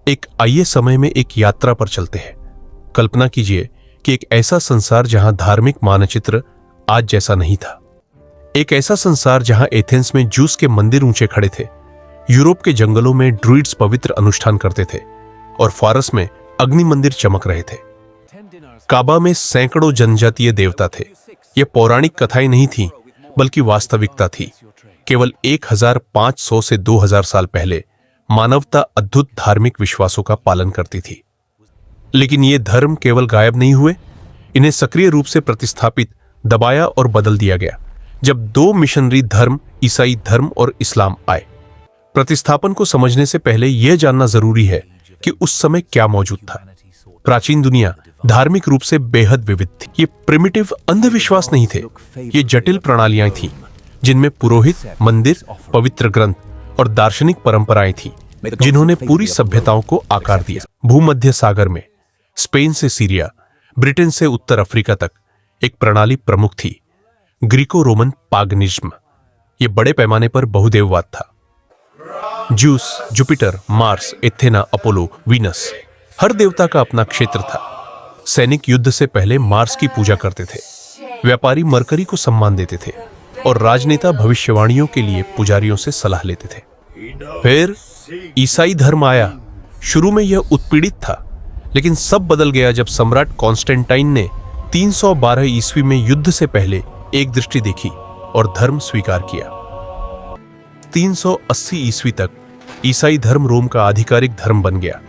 एक आइए समय में एक यात्रा पर चलते हैं। कल्पना कीजिए कि एक ऐसा संसार जहां धार्मिक मानचित्र आज जैसा नहीं था। एक ऐसा संसार जहां एथेंस में जूस के मंदिर ऊंचे खड़े थे, यूरोप के जंगलों में ड्रूइड्स पवित्र अनुष्ठान करते थे और फारस में अग्नि मंदिर चमक रहे थे। काबा में सैकड़ों जनजातीय देवता थे। ये पौराणिक कथाएं नहीं थीं, बल्कि वास्तविकता थी। केवल 1500 से 2000 साल पहले मानवता अद्भुत धार्मिक विश्वासों का पालन करती थी। लेकिन ये धर्म केवल गायब नहीं हुए, इन्हें सक्रिय रूप से प्रतिस्थापित, दबाया और बदल दिया गया जब दो मिशनरी धर्म, ईसाई धर्म और इस्लाम आए। प्रतिस्थापन को समझने से पहले यह जानना जरूरी है कि उस समय क्या मौजूद था। प्राचीन दुनिया धार्मिक रूप से बेहद विविध थी। ये प्रिमिटिव अंधविश्वास नहीं थे, ये जटिल प्रणालियां थीं जिनमें पुरोहित, मंदिर, पवित्र ग्रंथ और दार्शनिक परंपराएं थीं, जिन्होंने पूरी सभ्यताओं को आकार दिया। भूमध्य सागर में स्पेन से सीरिया, ब्रिटेन से उत्तर अफ्रीका तक एक प्रणाली प्रमुख थी, ग्रीको रोमन पागनिज्म। यह बड़े पैमाने पर बहुदेववाद था। Zeus, Jupiter, Mars, Athena, Apollo, Venus, हर देवता का अपना क्षेत्र था। सैनिक युद्ध से पहले मार्स की पूजा करते थे, व्यापारी मरकरी को सम्मान देते थे और राजनेता भविष्यवाणियों के लिए पुजारियों से सलाह लेते थे। फिर ईसाई धर्म आया। शुरू में यह उत्पीड़ित था, लेकिन सब बदल गया जब सम्राट कॉन्स्टेंटाइन ने 312 ईस्वी में युद्ध से पहले एक दृष्टि देखी और धर्म स्वीकार किया। 380 ईस्वी तक ईसाई धर्म रोम का आधिकारिक धर्म बन गया।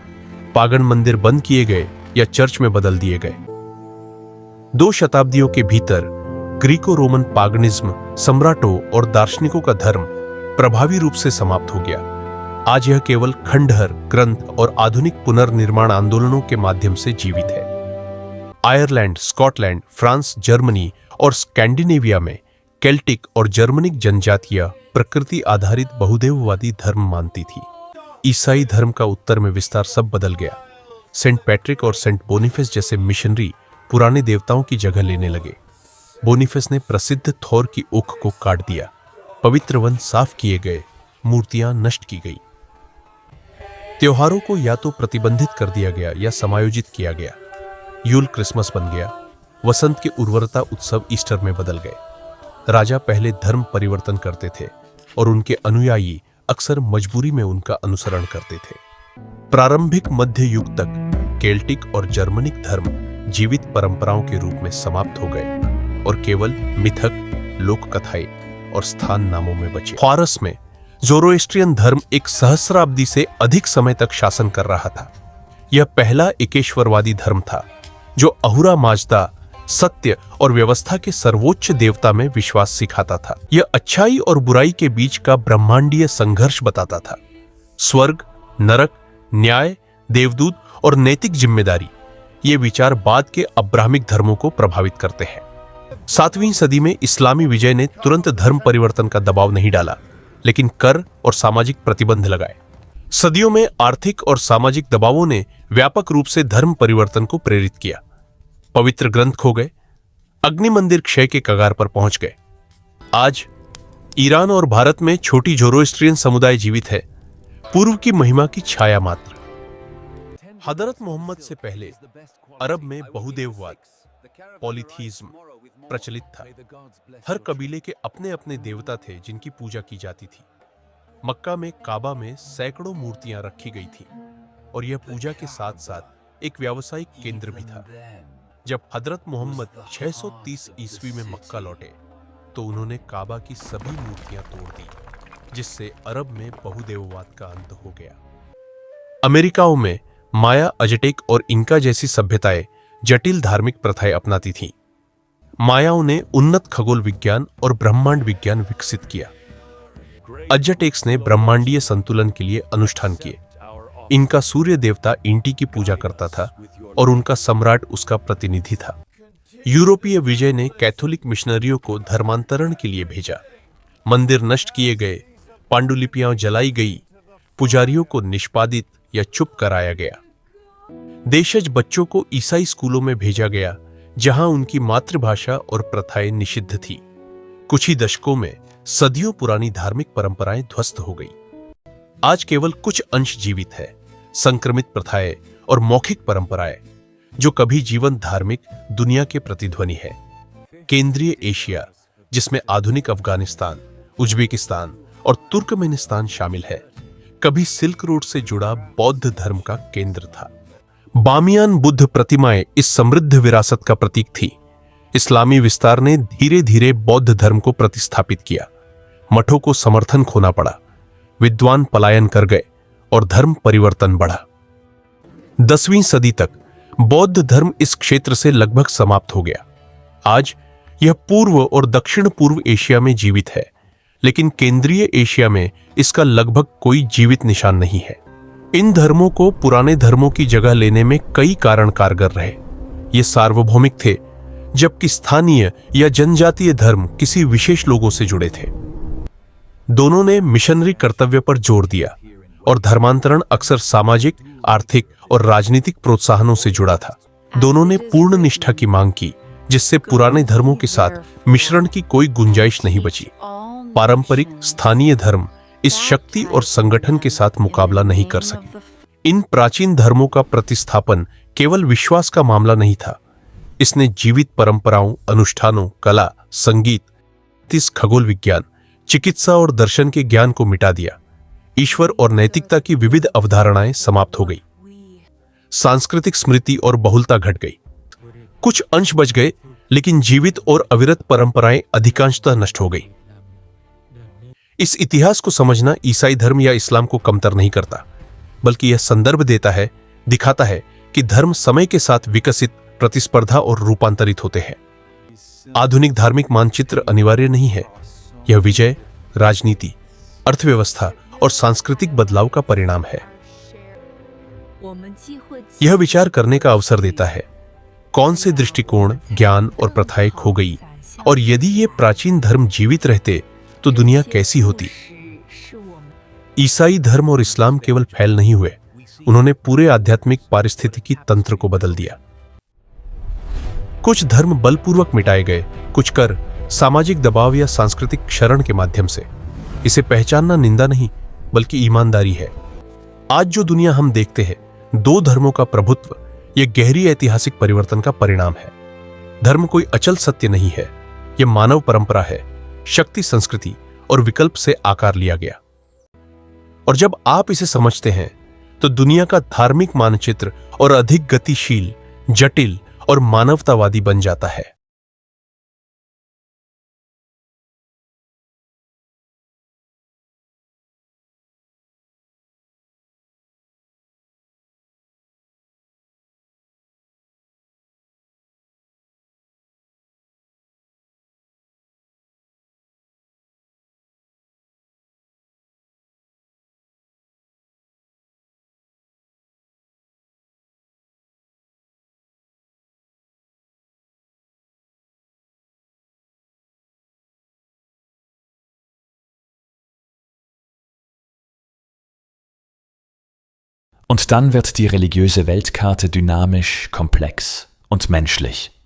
पागन मंदिर बंद किए गए या चर्च में बदल दिए गए। 2 शताब्दियों के भीतर ग्रीको रोमन पागनिज्म, सम्राटों और दार्शनिकों का धर्म प्रभावी रूप से समाप्त हो गया। आज यह केवल खंडहर, ग्रंथ और आधुनिक पुनर्निर्माण आंदोलनों के माध्यम से जीवित है। आयरलैंड, स्कॉटलैंड, फ्रांस, जर्मनी और स्कैंडिनेविया में केल्टिक और जर्मनिक जनजातियां प्रकृति आधारित बहुदेववादी धर्म मानती थी। ईसाई धर्म का उत्तर में विस्तार सब बदल गया। सेंट पैट्रिक और सेंट बोनीफेस जैसे मिशनरी पुराने देवताओं की जगह लेने लगे। बोनीफेस ने प्रसिद्ध थोर की ऊख को काट दिया, पवित्र वन साफ किए गए, मूर्तियां नष्ट की गई। त्योहारों को या तो प्रतिबंधित कर दिया गया या समायोजित किया गया। यूल क्रिसमस बन गया, वसंत के उर्वरता उत्सव ईस्टर में बदल गए। राजा पहले धर्म परिवर्तन करते थे और उनके अनुयायी अक्सर मजबूरी में उनका अनुसरण करते थे। प्रारंभिक मध्य युग तक केल्टिक और जर्मनिक धर्म जीवित परंपराओं के रूप में समाप्त हो गए और केवल मिथक, लोक कथाएं और स्थान नामों में बचे। फारस में ज़ोरोएस्ट्रियन धर्म एक सहस्राब्दी से अधिक समय तक शासन कर रहा था। यह पहला एकेश्वरवादी धर्म था जो अहुरा माजदा, सत्य और व्यवस्था के सर्वोच्च देवता में विश्वास सिखाता था। यह अच्छाई और बुराई के बीच का ब्रह्मांडीय संघर्ष बताता था। स्वर्ग, नरक, न्याय, देवदूत और नैतिक जिम्मेदारी, ये विचार बाद के अब्राहमिक धर्मों को प्रभावित करते हैं। 7वीं सदी में इस्लामी विजय ने तुरंत धर्म परिवर्तन का दबाव नहीं डाला, लेकिन कर और सामाजिक प्रतिबंध लगाए। सदियों में आर्थिक और सामाजिक दबावों ने व्यापक रूप से धर्म परिवर्तन को प्रेरित किया। पवित्र ग्रंथ खो गए, अग्नि मंदिर क्षय के कगार पर पहुंच गए। आज ईरान और भारत में छोटी ज़ोरोएस्ट्रियन समुदाय जीवित है, पूर्व की महिमा की छाया मात्र। हजरत मोहम्मद से पहले अरब में बहुदेववाद, पॉलीथीज्म प्रचलित था। हर कबीले के अपने अपने देवता थे जिनकी पूजा की जाती थी। मक्का में काबा में सैकड़ों मूर्तियां रखी गई थीं और यह पूजा के साथ साथ एक व्यावसायिक केंद्र भी था। जब हजरत मोहम्मद 630 ईस्वी में मक्का लौटे तो उन्होंने काबा की सभी मूर्तियां तोड़ दी, जिससे अरब में बहुदेववाद का अंत हो गया। अमेरिकाओं में माया, अजटेक और इंका जैसी सभ्यताएं जटिल धार्मिक प्रथाएं अपनाती थीं। मायाओं ने उन्नत खगोल विज्ञान और ब्रह्मांड विज्ञान विकसित किया। अजटेक्स ने ब्रह्मांडीय संतुलन के लिए अनुष्ठान किए। इनका सूर्य देवता इंटी की पूजा करता था और उनका सम्राट उसका प्रतिनिधि था। यूरोपीय विजय ने कैथोलिक मिशनरियों को धर्मांतरण के लिए भेजा। मंदिर नष्ट किए गए, पांडुलिपियां जलाई गई, पुजारियों को निष्पादित या चुप कराया गया। देशज बच्चों को ईसाई स्कूलों में भेजा गया, जहां उनकी मातृभाषा और प्रथाएं निषिद्ध थी। कुछ ही दशकों में सदियों पुरानी धार्मिक परंपराएं ध्वस्त हो गई। आज केवल कुछ अंश जीवित है, संक्रमित प्रथाएं और मौखिक परंपराएं, जो कभी जीवन धार्मिक दुनिया के प्रतिध्वनि है। केंद्रीय एशिया, जिसमें आधुनिक अफगानिस्तान, उज्बेकिस्तान और तुर्कमेनिस्तान शामिल है, कभी सिल्क रोड से जुड़ा बौद्ध धर्म का केंद्र था। बामियान बुद्ध प्रतिमाएं इस समृद्ध विरासत का प्रतीक थी। इस्लामी विस्तार ने धीरे धीरे बौद्ध धर्म को प्रतिस्थापित किया। मठों को समर्थन खोना पड़ा, विद्वान पलायन कर गए और धर्म परिवर्तन बढ़ा। 10वीं सदी तक बौद्ध धर्म इस क्षेत्र से लगभग समाप्त हो गया। आज यह पूर्व और दक्षिण पूर्व एशिया में जीवित है, लेकिन केंद्रीय एशिया में इसका लगभग कोई जीवित निशान नहीं है। इन धर्मों को पुराने धर्मों की जगह लेने में कई कारण कारगर रहे। ये सार्वभौमिक थे, जबकि स्थानीय या जनजातीय धर्म किसी विशेष लोगों से जुड़े थे। दोनों ने मिशनरी कर्तव्य पर जोर दिया और धर्मांतरण अक्सर सामाजिक, आर्थिक और राजनीतिक प्रोत्साहनों से जुड़ा था। दोनों ने पूर्ण निष्ठा की मांग की, जिससे पुराने धर्मों के साथ मिश्रण की कोई गुंजाइश नहीं बची। पारंपरिक स्थानीय धर्म इस शक्ति और संगठन के साथ मुकाबला नहीं कर सके। इन प्राचीन धर्मों का प्रतिस्थापन केवल विश्वास का मामला नहीं था। इसने जीवित परंपराओं, अनुष्ठानों, कला, संगीत, खगोल विज्ञान, चिकित्सा और दर्शन के ज्ञान को मिटा दिया। ईश्वर और नैतिकता की विविध अवधारणाएं समाप्त हो गई। सांस्कृतिक स्मृति और बहुलता घट गई। कुछ अंश बच गए, लेकिन जीवित और अविरत परंपराएं अधिकांशतः नष्ट हो गई। इस इतिहास को समझना ईसाई धर्म या इस्लाम को कमतर नहीं करता, बल्कि यह संदर्भ देता है, दिखाता है कि धर्म समय के साथ विकसित, प्रतिस्पर्धा और रूपांतरित होते हैं। आधुनिक धार्मिक मानचित्र अनिवार्य नहीं है। यह विजय, राजनीति, अर्थव्यवस्था और सांस्कृतिक बदलाव का परिणाम है। यह विचार करने का अवसर देता है, कौन से दृष्टिकोण, ज्ञान और प्रथाएं खो गई, और यदि ये प्राचीन धर्म जीवित रहते तो दुनिया कैसी होती। ईसाई धर्म और इस्लाम केवल फैल नहीं हुए, उन्होंने पूरे आध्यात्मिक पारिस्थितिकी तंत्र को बदल दिया। कुछ धर्म बलपूर्वक मिटाए गए, कुछ कर सामाजिक दबाव या सांस्कृतिक क्षरण के माध्यम से। इसे पहचानना निंदा नहीं, बल्कि ईमानदारी है। आज जो दुनिया हम देखते हैं, दो धर्मों का प्रभुत्व, यह गहरी ऐतिहासिक परिवर्तन का परिणाम है। धर्म कोई अचल सत्य नहीं है, यह मानव परंपरा है, शक्ति, संस्कृति और विकल्प से आकार लिया गया। और जब आप इसे समझते हैं, तो दुनिया का धार्मिक मानचित्र और अधिक गतिशील, जटिल और मानवतावादी बन जाता है। Und dann wird die religiöse Weltkarte dynamisch, komplex und menschlich.